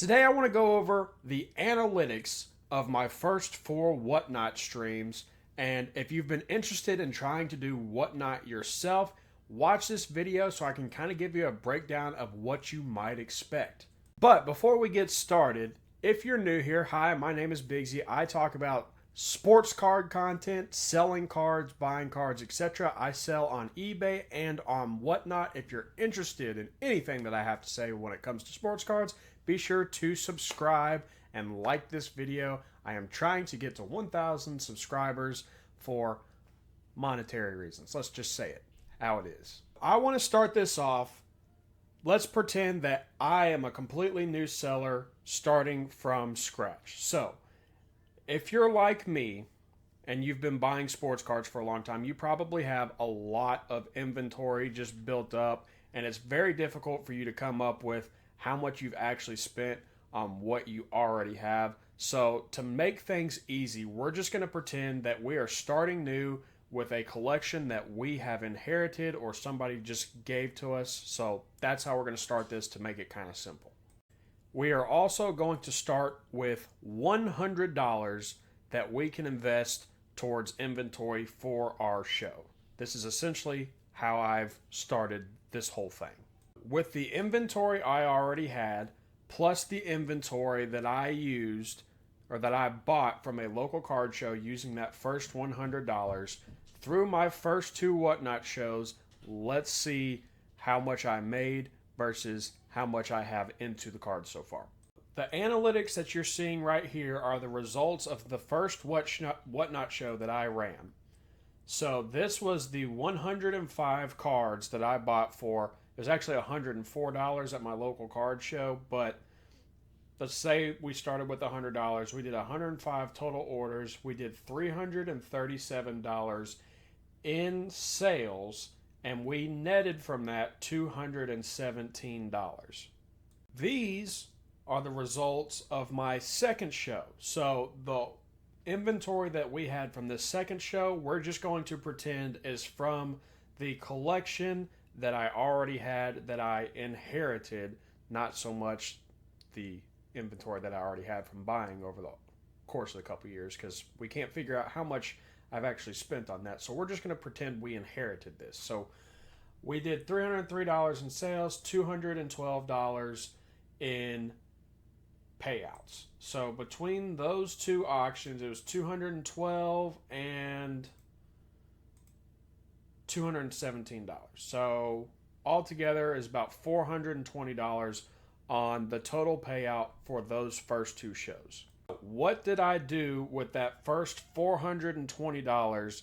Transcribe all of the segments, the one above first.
Today I want to go over the analytics of my first 4 Whatnot streams. And if you've been interested in trying to do Whatnot yourself, watch this video so I can kind of give you a breakdown of what you might expect. But before we get started, if you're new here, hi, my name is Bigsy. I talk about sports card content, selling cards, buying cards, etc. I sell on eBay and on Whatnot. If you're interested in anything that I have to say when it comes to sports cards, be sure to subscribe and like this video. I am trying to get to 1,000 subscribers for monetary reasons. Let's just say it how it is. I want to start this off. Let's pretend that I am a completely new seller starting from scratch. So, if you're like me and you've been buying sports cards for a long time, you probably have a lot of inventory just built up, and it's very difficult for you to come up with how much you've actually spent on what you already have. So to make things easy, we're just going to pretend that we are starting new with a collection that we have inherited or somebody just gave to us. So that's how we're going to start this to make it kind of simple. We are also going to start with $100 that we can invest towards inventory for our show. This is essentially how I've started this whole thing. With the inventory I already had, plus the inventory that I used or that I bought from a local card show using that first $100, through my first 2 Whatnot shows, let's see how much I made versus how much I have into the card so far. The analytics that you're seeing right here are the results of the first Whatnot show that I ran. So this was the 105 cards that I bought for. It was actually $104 at my local card show, but let's say we started with $100. We did 105 total orders. We did $337 in sales, and we netted from that $217. These are the results of my second show. So the inventory that we had from this second show, we're just going to pretend is from the collection that I already had, that I inherited, not so much the inventory that I already had from buying over the course of a couple years, because we can't figure out how much I've actually spent on that. So we're just going to pretend we inherited this. So we did $303 in sales, $212 in payouts. So between those two auctions, it was $212 and $217. So altogether is about $420 on the total payout for those first 2 shows. What did I do with that first $420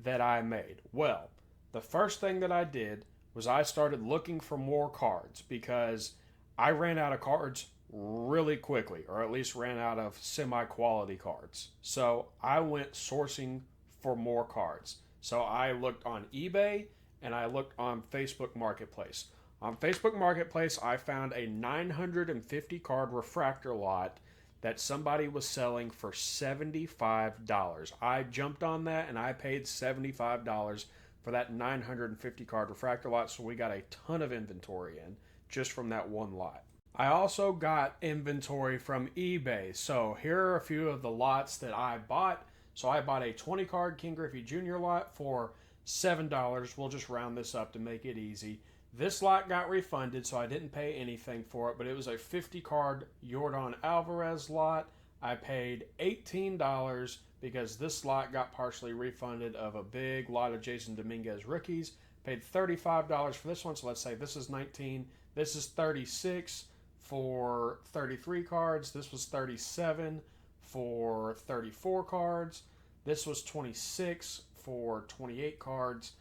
that I made? Well, the first thing that I did was I started looking for more cards because I ran out of cards really quickly, or at least ran out of semi-quality cards. So I went sourcing for more cards. So I looked on eBay and I looked on Facebook Marketplace. On Facebook Marketplace, I found a 950 card refractor lot that somebody was selling for $75. I jumped on that and I paid $75 for that 950 card refractor lot, so we got a ton of inventory in just from that one lot. I also got inventory from eBay. So here are a few of the lots that I bought. So I bought a 20 card King Griffey Jr. lot for $7. We'll just round this up to make it easy. This lot got refunded, so I didn't pay anything for it, but it was a 50 card Yordan Alvarez lot. I paid $18 because this lot got partially refunded of a big lot of Jason Dominguez rookies. Paid $35 for this one, so let's say this is 19. This is 36 for 33 cards. This was 37 for 34 cards. This was 26 for 28 cards.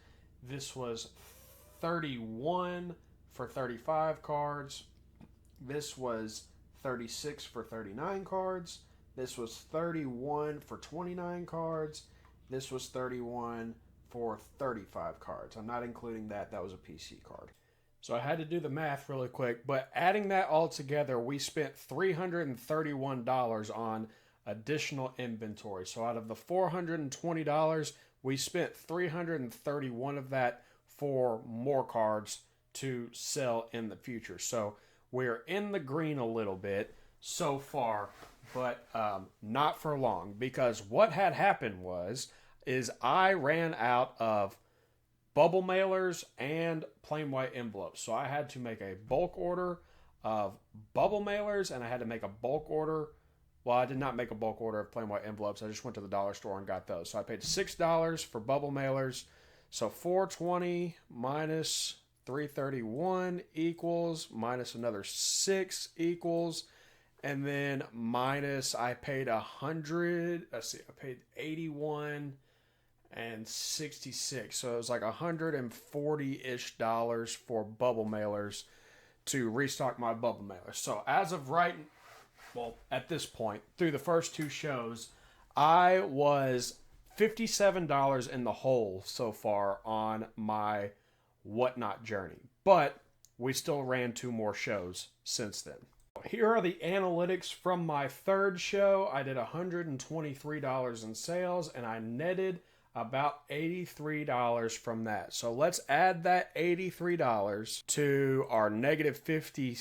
This was 31 for 35 cards. This was 36 for 39 cards. This was 31 for 29 cards. This was 31 for 35 cards. I'm not including that. That was a PC card. So I had to do the math really quick, but adding that all together, we spent $331 on additional inventory. So out of the $420, we spent $331 of that for more cards to sell in the future. So we're in the green a little bit. so far, but not for long, because what had happened is I ran out of bubble mailers and plain white envelopes. So I had to make a bulk order of bubble mailers, and I had to make a bulk order. Well, I did not make a bulk order of plain white envelopes. I just went to the dollar store and got those. So I paid $6 for bubble mailers. So 420 minus 331 equals minus another 6 equals, and then minus I paid 100. Let's see, I paid 81 and 66, so it was like $140-ish for bubble mailers to restock my bubble mailers. So as of right, well, at this point through the first two shows, I was $57 in the hole so far on my whatnot journey, but we still ran two more shows since then. Here are the analytics from my third show. I did $123 in sales, and I netted about $83 from that. So let's add that $83 to our negative 50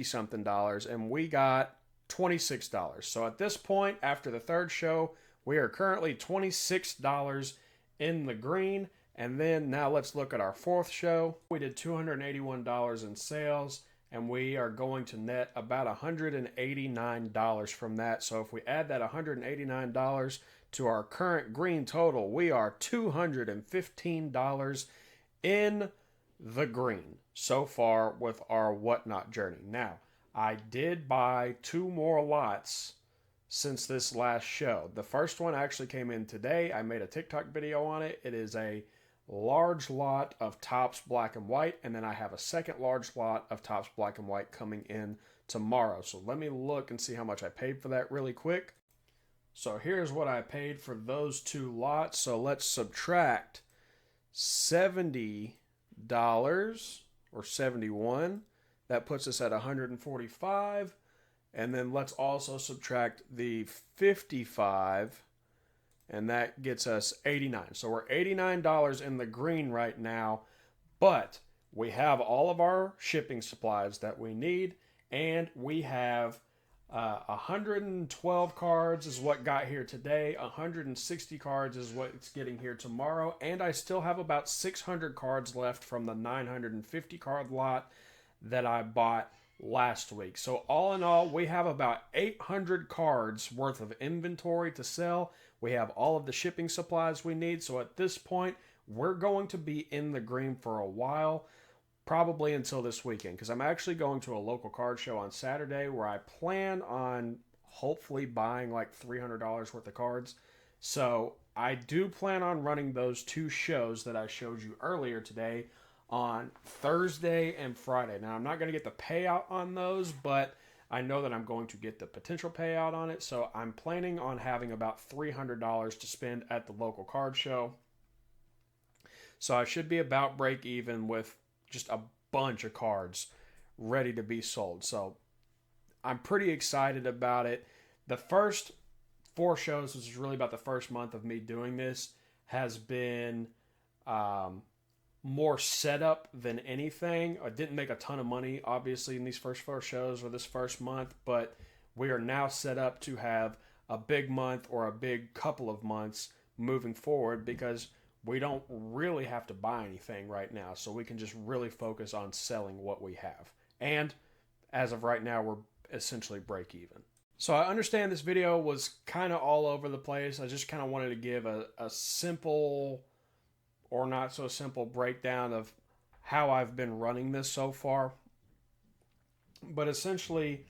something dollars, and we got $26. So at this point, after the third show, we are currently $26 in the green. And then now let's look at our fourth show. We did $281 in sales, and we are going to net about $189 from that. So if we add that $189 to our current green total, we are $215 in the green so far with our whatnot journey. Now, I did buy two more lots since this last show. The first one actually came in today. I made a TikTok video on it. It is a large lot of Topps black and white, and then I have a second large lot of Topps black and white coming in tomorrow. So let me look and see how much I paid for that really quick. So here's what I paid for those two lots. So let's subtract $70 or 71. That puts us at 145. And then let's also subtract the 55, and that gets us 89. So we're $89 in the green right now, but we have all of our shipping supplies that we need, and we have 112 cards is what got here today, 160 cards is what's getting here tomorrow, and I still have about 600 cards left from the 950 card lot that I bought last week. So all in all, we have about 800 cards worth of inventory to sell. We have all of the shipping supplies we need. So at this point, we're going to be in the green for a while, probably until this weekend, because I'm actually going to a local card show on Saturday where I plan on hopefully buying like $300 worth of cards. So I do plan on running those two shows that I showed you earlier today on Thursday and Friday. Now, I'm not going to get the payout on those, but I know that I'm going to get the potential payout on it. So I'm planning on having about $300 to spend at the local card show. So I should be about break even with just a bunch of cards ready to be sold. So I'm pretty excited about it. The first four shows, which is really about the first month of me doing this, has been more setup than anything. I didn't make a ton of money, obviously, in these first four shows or this first month, but we are now set up to have a big month or a big couple of months moving forward, because we don't really have to buy anything right now. So we can just really focus on selling what we have. And as of right now, we're essentially break even. So I understand this video was kind of all over the place. I just kind of wanted to give a simple or not so simple breakdown of how I've been running this so far. But essentially,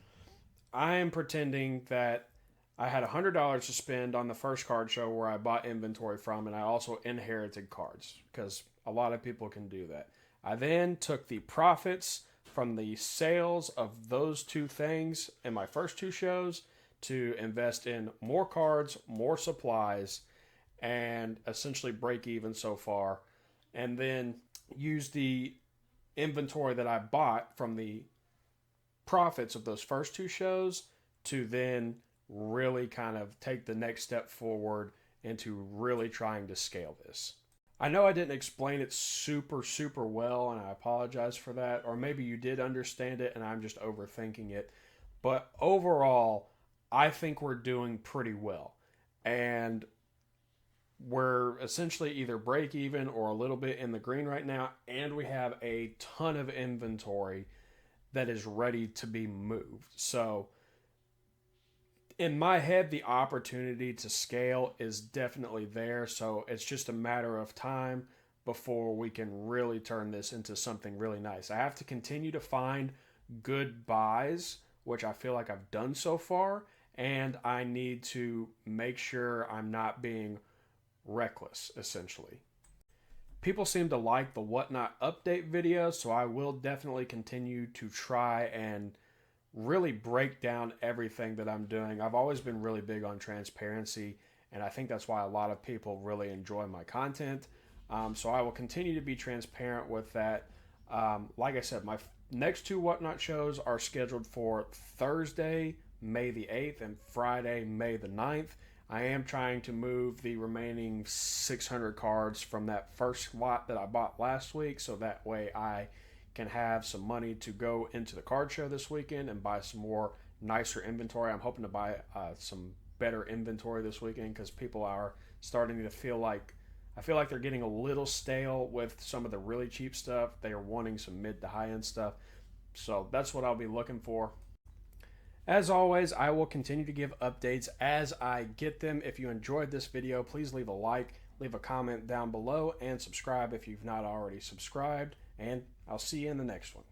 I am pretending that I had $100 to spend on the first card show where I bought inventory from, and I also inherited cards, because a lot of people can do that. I then took the profits from the sales of those two things in my first two shows to invest in more cards, more supplies, and essentially break even so far, and then use the inventory that I bought from the profits of those first two shows to then really kind of take the next step forward into really trying to scale this. I know I didn't explain it super well, and I apologize for that, or maybe you did understand it and I'm just overthinking it, But overall, I think we're doing pretty well. And we're essentially either break even or a little bit in the green right now. And we have a ton of inventory that is ready to be moved. So, in my head, the opportunity to scale is definitely there. So, it's just a matter of time before we can really turn this into something really nice. I have to continue to find good buys, which I feel like I've done so far, and I need to make sure I'm not being reckless, essentially. People seem to like the Whatnot update videos, so I will definitely continue to try and really break down everything that I'm doing. I've always been really big on transparency, and I think that's why a lot of people really enjoy my content. So I will continue to be transparent with that. Like I said, my next two Whatnot shows are scheduled for Thursday, May the 8th, and Friday, May the 9th. I am trying to move the remaining 600 cards from that first lot that I bought last week, so that way I can have some money to go into the card show this weekend and buy some more nicer inventory. I'm hoping to buy some better inventory this weekend because people are starting to feel like I feel like they're getting a little stale with some of the really cheap stuff. They are wanting some mid to high end stuff. So that's what I'll be looking for. As always, I will continue to give updates as I get them. If you enjoyed this video, please leave a like, leave a comment down below, and subscribe if you've not already subscribed. And I'll see you in the next one.